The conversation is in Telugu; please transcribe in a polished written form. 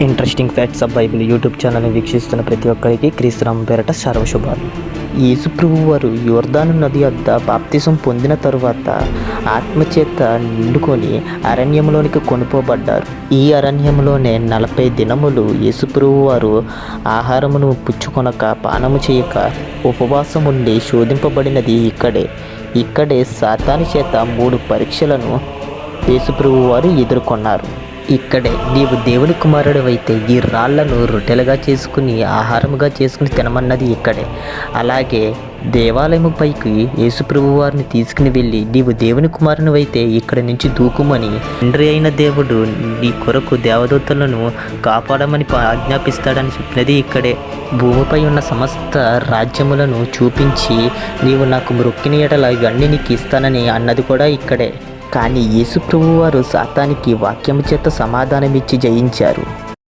Interesting facts of Bible YouTube ఛానల్ని వీక్షిస్తున్న ప్రతి ఒక్కరికి క్రీస్తునామం పేరట సర్వశుభాలు. యేసుప్రభు వారు యోర్దాను నది వద్ద బాప్తిసం పొందిన తరువాత ఆత్మచేత నిండుకొని అరణ్యంలోనికి కొనుపోబడ్డారు. ఈ అరణ్యంలోనే 40 దినములు యేసుప్రభు వారు ఆహారమును పుచ్చుకొనక పానము చేయక ఉపవాసం ఉండి శోధింపబడినది ఇక్కడే సాతాను చేత 3 పరీక్షలను యేసుప్రభు వారు ఎదుర్కొన్నారు. ఇక్కడే నీవు దేవుని కుమారుడివైతే ఈ రాళ్లను రొట్టెలుగా చేసుకుని ఆహారముగా చేసుకుని తినమన్నది ఇక్కడే. అలాగే దేవాలయము పైకి యేసుప్రభు వారిని తీసుకుని వెళ్ళి నీవు దేవుని కుమారునివైతే ఇక్కడి నుంచి దూకుమని తండ్రి అయిన దేవుడు నీ కొరకు దేవదూతలను కాపాడమని ఆజ్ఞాపిస్తాడని చెప్పినది ఇక్కడే. భూమిపై ఉన్న సమస్త రాజ్యములను చూపించి నీవు నాకు మ్రొక్కిన ఎడల ఇవన్నీ నీకు ఇస్తానని అన్నది కూడా ఇక్కడే. కానీ యేసుప్రభు వారు సాతానికి వాక్యము చేత సమాధానమిచ్చి జయించారు.